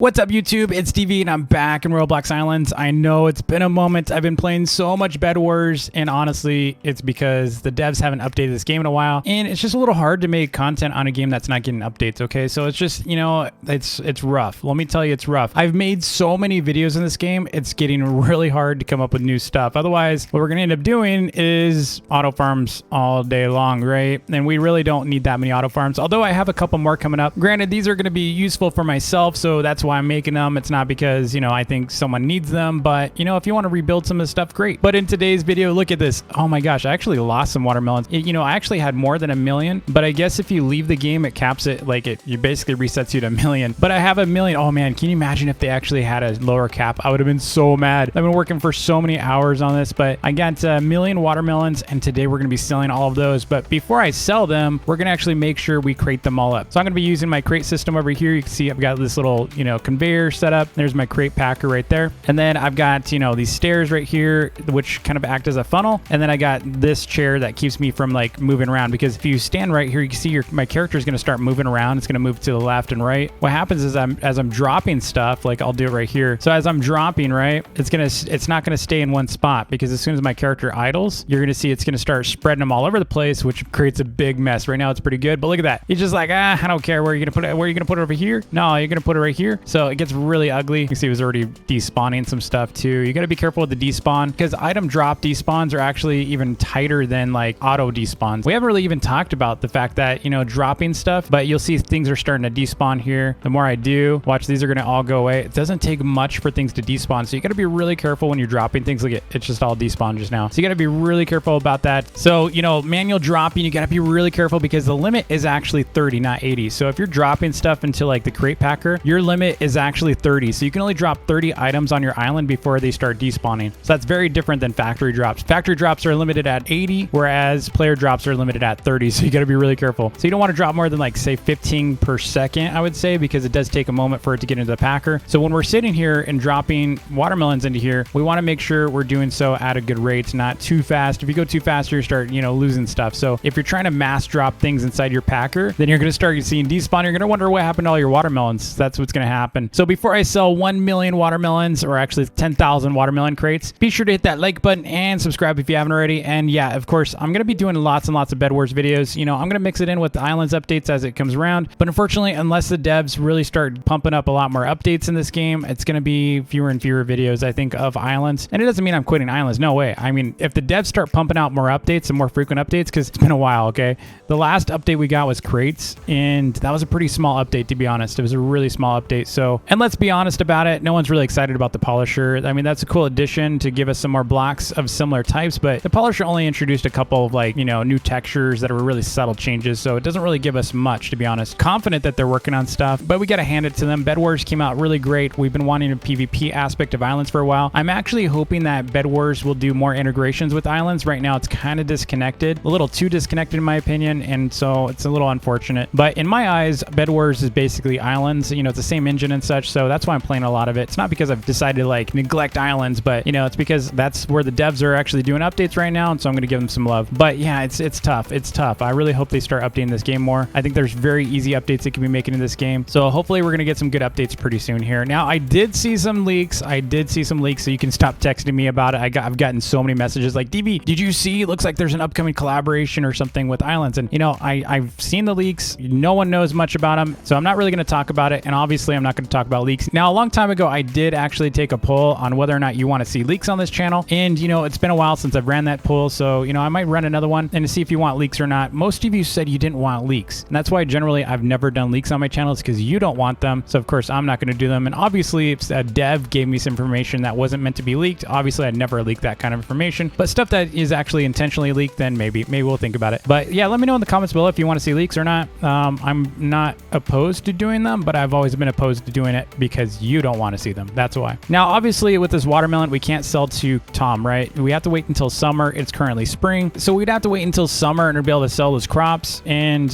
What's up, YouTube? It's TV, and I'm back in Roblox Islands. I know it's been a moment. I've been playing so much Bed Wars, and honestly, it's because the devs haven't updated this game in a while, and it's just a little hard to make content on a game that's not getting updates, okay? So it's just, you know, it's rough. Let me tell you, it's rough. I've made so many videos in this game, it's getting really hard to come up with new stuff. Otherwise, what we're going to end up doing is auto farms all day long, right? And we really don't need that many auto farms, although I have a couple more coming up. Granted, these are going to be useful for myself, so that's why I'm making them. It's not because, you know, I think someone needs them, but, you know, if you want to rebuild some of the stuff, great. But in today's video, look at this. Oh my gosh, I actually lost some watermelons. You know, I actually had more than 1 million, but I guess if you leave the game, it caps it, like it basically resets you to 1 million. But I have 1 million. Oh man, can you imagine if they actually had a lower cap? I would have been so mad. I've been working for so many hours on this, but I got 1 million watermelons, and today we're going to be selling all of those. But before I sell them, we're going to actually make sure we crate them all up. So I'm going to be using my crate system over here. You can see I've got this little, you know, conveyor set up. There's my crate packer right there. And then I've got, you know, these stairs right here, which kind of act as a funnel. And then I got this chair that keeps me from like moving around, because if you stand right here, you can see my character is going to start moving around. It's going to move to the left and right. What happens is as I'm dropping stuff, like I'll do it right here. So as I'm dropping, right, it's not going to stay in one spot, because as soon as my character idles, you're going to see it's going to start spreading them all over the place, which creates a big mess. Right now it's pretty good, but look at that. It's just like, I don't care where you're going to put it. Where are you going to put it over here? No, you're going to put it right here. So it gets really ugly. You can see it was already despawning some stuff too. You got to be careful with the despawn, because item drop despawns are actually even tighter than like auto despawns. We haven't really even talked about the fact that, you know, dropping stuff, but you'll see things are starting to despawn here. The more I do, watch, these are going to all go away. It doesn't take much for things to despawn, so you got to be really careful when you're dropping things. Look, it's just all despawned just now. So you got to be really careful about that. So, you know, manual dropping, you got to be really careful, because the limit is actually 30, not 80. So if you're dropping stuff into like the crate packer, your limit is actually 30. So you can only drop 30 items on your island before they start despawning. So that's very different than factory drops. Factory drops are limited at 80, whereas player drops are limited at 30. So you got to be really careful. So you don't want to drop more than like, say, 15 per second, I would say, because it does take a moment for it to get into the packer. So when we're sitting here and dropping watermelons into here, we want to make sure we're doing so at a good rate, not too fast. If you go too fast, you start, you know, losing stuff. So if you're trying to mass drop things inside your packer, then you're going to start seeing despawn. You're going to wonder what happened to all your watermelons. That's what's going to happen. So before I sell 1 million watermelons, or actually 10,000 watermelon crates, be sure to hit that like button and subscribe if you haven't already. And yeah, of course, I'm going to be doing lots and lots of Bed Wars videos. You know, I'm going to mix it in with the Islands updates as it comes around. But unfortunately, unless the devs really start pumping up a lot more updates in this game, it's going to be fewer and fewer videos, I think, of Islands. And it doesn't mean I'm quitting Islands. No way. I mean, if the devs start pumping out more updates and more frequent updates, because it's been a while, okay? The last update we got was crates, and that was a pretty small update, to be honest. It was a really small update. So, and let's be honest about it, no one's really excited about the polisher. I mean, that's a cool addition to give us some more blocks of similar types, but the polisher only introduced a couple of, like, you know, new textures that are really subtle changes, so it doesn't really give us much, to be honest. Confident that they're working on stuff, but we got to hand it to them. Bed Wars came out really great. We've been wanting a PvP aspect of Islands for a while. I'm actually hoping that Bed Wars will do more integrations with Islands. Right now, it's kind of disconnected, a little too disconnected in my opinion, and so it's a little unfortunate. But in my eyes, Bed Wars is basically Islands. You know, it's the same engine and such, so that's why I'm playing a lot of it. It's not because I've decided to like neglect Islands, but you know, it's because that's where the devs are actually doing updates right now, and so I'm going to give them some love. But yeah, it's tough. It's tough. I really hope they start updating this game more. I think there's very easy updates they can be making in this game, so hopefully we're going to get some good updates pretty soon here. Now, I did see some leaks. So you can stop texting me about it. I've gotten so many messages like, DV, did you see? It looks like there's an upcoming collaboration or something with Islands. And you know, I've seen the leaks. No one knows much about them, so I'm not really going to talk about it. And obviously, I'm not going to talk about leaks. Now, a long time ago, I did actually take a poll on whether or not you want to see leaks on this channel. And you know, it's been a while since I've ran that poll, so you know, I might run another one and to see if you want leaks or not. Most of you said you didn't want leaks, and that's why generally I've never done leaks on my channel, is because you don't want them. So of course, I'm not going to do them. And obviously, if a dev gave me some information that wasn't meant to be leaked, obviously I'd never leak that kind of information. But stuff that is actually intentionally leaked, then maybe we'll think about it. But yeah, let me know in the comments below if you want to see leaks or not. I'm not opposed to doing them, but I've always been opposed to doing it because you don't want to see them. That's why. Now, obviously, with this watermelon, we can't sell to Tom, right? We have to wait until summer. It's currently spring, so we'd have to wait until summer and be able to sell those crops. And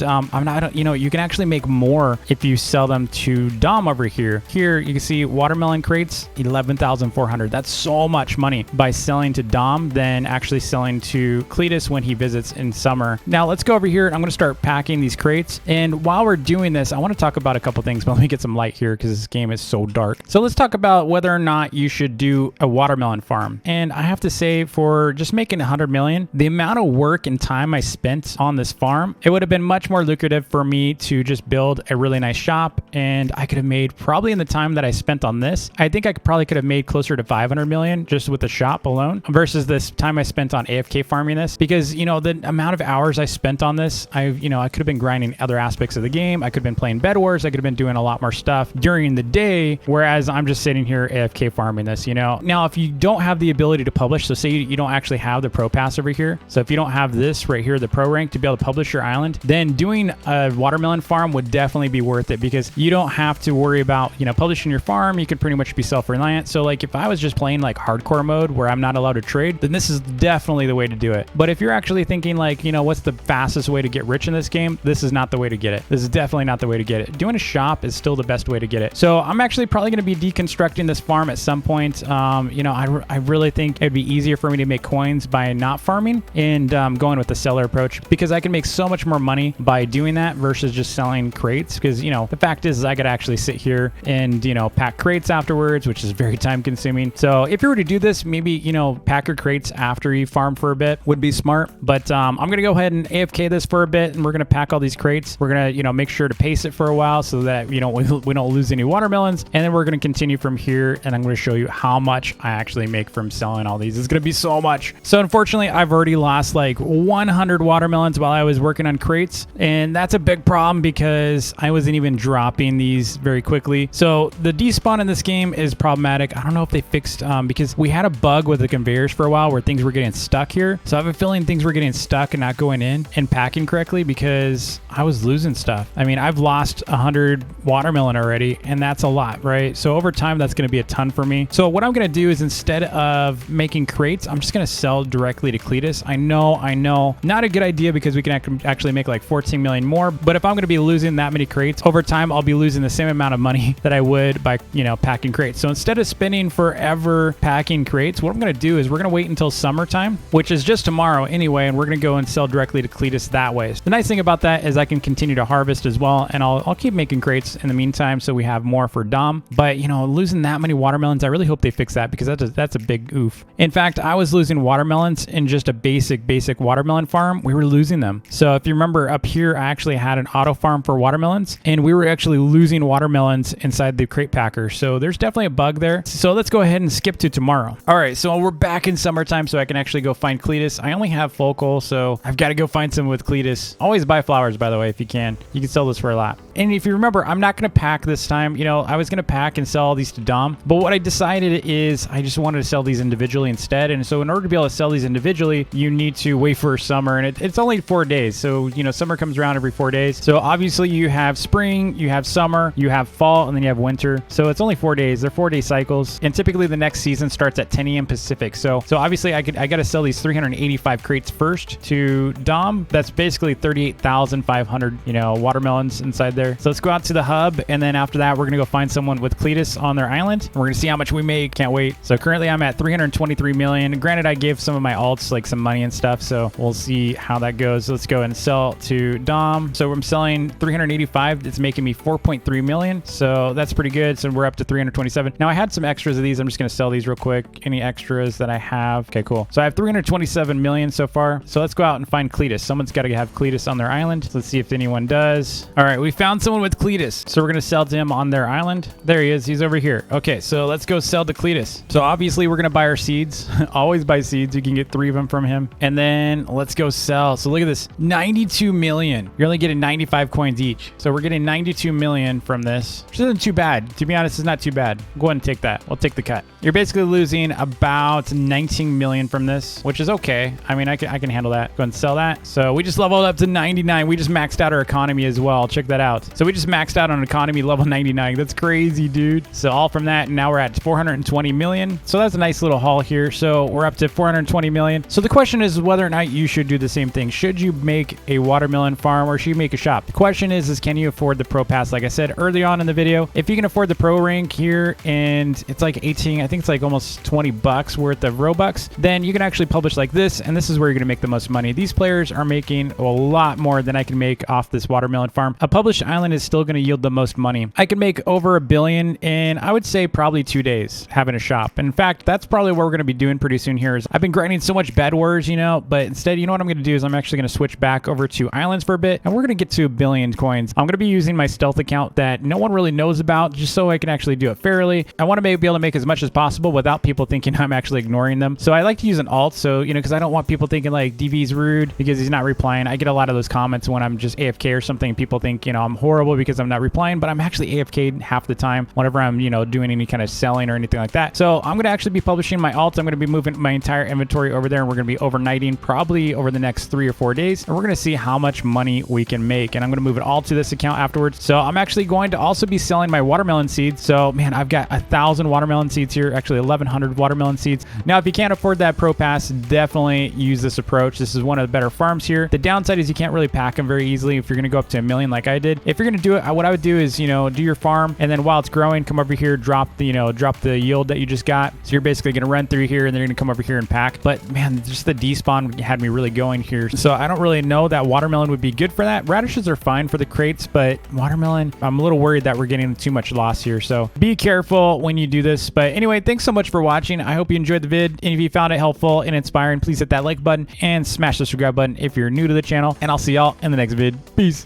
you know, you can actually make more if you sell them to Dom over here. Here you can see watermelon crates, 11,400. That's so much money by selling to Dom than actually selling to Cletus when he visits in summer. Now let's go over here, and I'm going to start packing these crates. And while we're doing this, I want to talk about a couple things, but let me get some light here, here because this game is so dark. So let's talk about whether or not you should do a watermelon farm. And I have to say, for just making 100 million, the amount of work and time I spent on this farm, it would have been much more lucrative for me to just build a really nice shop. And I could have made, probably in the time that I spent on this, I think I probably could have made closer to 500 million just with the shop alone versus this time I spent on AFK farming this. Because, you know, the amount of hours I spent on this, I could have been grinding other aspects of the game. I could have been playing Bed Wars. I could have been doing a lot more stuff during the day, whereas I'm just sitting here AFK farming this, you know. Now, if you don't have the ability to publish, so say you don't actually have the pro pass over here. So if you don't have this right here, the pro rank to be able to publish your island, then doing a watermelon farm would definitely be worth it because you don't have to worry about, you know, publishing your farm. You could pretty much be self-reliant. So like if I was just playing like hardcore mode where I'm not allowed to trade, then this is definitely the way to do it. But if you're actually thinking like, you know, what's the fastest way to get rich in this game? This is not the way to get it. This is definitely not the way to get it. Doing a shop is still the best way to get it. So I'm actually probably going to be deconstructing this farm at some point. You know, I really think it'd be easier for me to make coins by not farming and going with the seller approach because I can make so much more money by doing that versus just selling crates. Because, you know, the fact is I could actually sit here and, you know, pack crates afterwards, which is very time consuming. So if you were to do this, maybe, you know, pack your crates after you farm for a bit would be smart. But I'm going to go ahead and AFK this for a bit and we're going to pack all these crates. We're going to, you know, make sure to pace it for a while so that, you know, we don't lose any watermelons. And then we're going to continue from here and I'm going to show you how much I actually make from selling all these. It's going to be so much. So unfortunately, I've already lost like 100 watermelons while I was working on crates. And that's a big problem because I wasn't even dropping these very quickly. So the despawn in this game is problematic. I don't know if they fixed, because we had a bug with the conveyors for a while where things were getting stuck here. So I have a feeling things were getting stuck and not going in and packing correctly because I was losing stuff. I mean, I've lost 100 watermelon already and that's a lot, right? So over time, that's going to be a ton for me. So what I'm going to do is instead of making crates, I'm just going to sell directly to Cletus. I know, not a good idea because we can actually make like 14 million more. But if I'm going to be losing that many crates over time, I'll be losing the same amount of money that I would by, you know, packing crates. So instead of spending forever packing crates, what I'm going to do is we're going to wait until summertime, which is just tomorrow anyway, and we're going to go and sell directly to Cletus that way. The nice thing about that is I can continue to harvest as well, and I'll keep making crates in the meantime so we have more for Dom. But, you know, losing that many watermelons, I really hope they fix that because that's a big oof. In fact, I was losing watermelons in just a basic watermelon farm. We were losing them. So if you remember up here, I actually had an auto farm for watermelons, and we were actually losing watermelons inside the crate packer. So there's definitely a bug there. So let's go ahead and skip to tomorrow. All right, so we're back in summertime, so I can actually go find Cletus. I only have focal, so I've got to go find some with Cletus. Always buy flowers, by the way, if you can. You can sell this for a lot. And if you remember, I'm not going to pack this time. You know, I was going to pack and sell all these to Dom, but what I decided is I just wanted to sell these individually instead. And so in order to be able to sell these individually, you need to wait for summer, and it's only 4 days. So, you know, summer comes around every 4 days. So obviously you have spring, you have summer, you have fall, and then you have winter. So it's only 4 days. They're 4-day cycles. And typically the next season starts at 10 a.m. Pacific. So obviously I got to sell these 385 crates first to Dom. That's basically 38,500, you know, watermelons inside there. So let's go out to the hub. And then after that, we're going to go find someone with Cletus on their island. And we're going to see how much we make. Can't wait. So currently I'm at 323 million. Granted, I gave some of my alts like some money and stuff. So we'll see how that goes. So let's go and sell to Dom. So I'm selling 385. It's making me 4.3 million. So that's pretty good. So we're up to 327. Now I had some extras of these. I'm just going to sell these real quick. Any extras that I have. Okay, cool. So I have 327 million so far. So let's go out and find Cletus. Someone's got to have Cletus on their island. So let's see if anyone does. All right, we found someone with Cletus. So we're going to sell to him on their island. There he is. He's over here. Okay, so let's go sell to Cletus. So obviously we're going to buy our seeds. Always buy seeds. You can get 3 of them from him. And then let's go sell. So look at this. 92 million. You're only getting 95 coins each. So we're getting 92 million from this, which isn't too bad. To be honest, it's not too bad. Go ahead and take that. We'll take the cut. You're basically losing about 19 million from this, which is okay. I mean, I can handle that. Go ahead and sell that. So we just leveled up to 99. We just maxed out our economy as well. Check that out. So we just maxed out on economy level 99. That's crazy, dude. So all from that, and now we're at 420 million. So that's a nice little haul here. So we're up to 420 million. So the question is whether or not you should do the same thing. Should you make a watermelon farm or should you make a shop? The question is can you afford the pro pass? Like I said early on in the video, if you can afford the pro rank here and it's like 18, I think it's like almost 20 bucks worth of Robux, then you can actually publish like this, and this is where you're gonna make the most money. These players are making a lot more than I can make off this watermelon farm. A published island is still gonna yield the most money. I could make over $1 billion in, I would say, probably 2 days having a shop. In fact, that's probably what we're going to be doing pretty soon here. Is I've been grinding so much bed wars, you know, but instead, you know what I'm going to do is I'm actually going to switch back over to islands for a bit, and we're going to get to $1 billion coins. I'm going to be using my stealth account that no one really knows about, just so I can actually do it fairly. I want to be able to make as much as possible without people thinking I'm actually ignoring them. So I like to use an alt, so, you know, because I don't want people thinking like DV's rude because he's not replying. I get a lot of those comments when I'm just AFK or something. People think, you know, I'm horrible because I'm not replying, but I'm actually AFK half the time whenever I'm, you know, doing any kind of selling or anything like that. So I'm going to actually be publishing my alt. I'm going to be moving my entire inventory over there, and we're going to be overnighting probably over the next 3 or 4 days, and we're going to see how much money we can make. And I'm going to move it all to this account afterwards. So I'm actually going to also be selling my watermelon seeds. So man, I've got 1,000 watermelon seeds here, actually 1,100 watermelon seeds. Now, if you can't afford that pro pass, definitely use this approach. This is one of the better farms here. The downside is you can't really pack them very easily if you're going to go up to 1 million like I did. If you're going to do it, what I would do is, you know, do your farm, and then while it's growing, come over here, drop the, you know, drop the yield that you just got. So you're basically going to run through here, and they're going to come over here and pack. But man, just the despawn had me really going here. So I don't really know that watermelon would be good for that. Radishes are fine for the crates, but watermelon, I'm a little worried that we're getting too much loss here. So be careful when you do this. But anyway, thanks so much for watching. I hope you enjoyed the vid. And if you found it helpful and inspiring, please hit that like button and smash the subscribe button if you're new to the channel. And I'll see y'all in the next vid. Peace.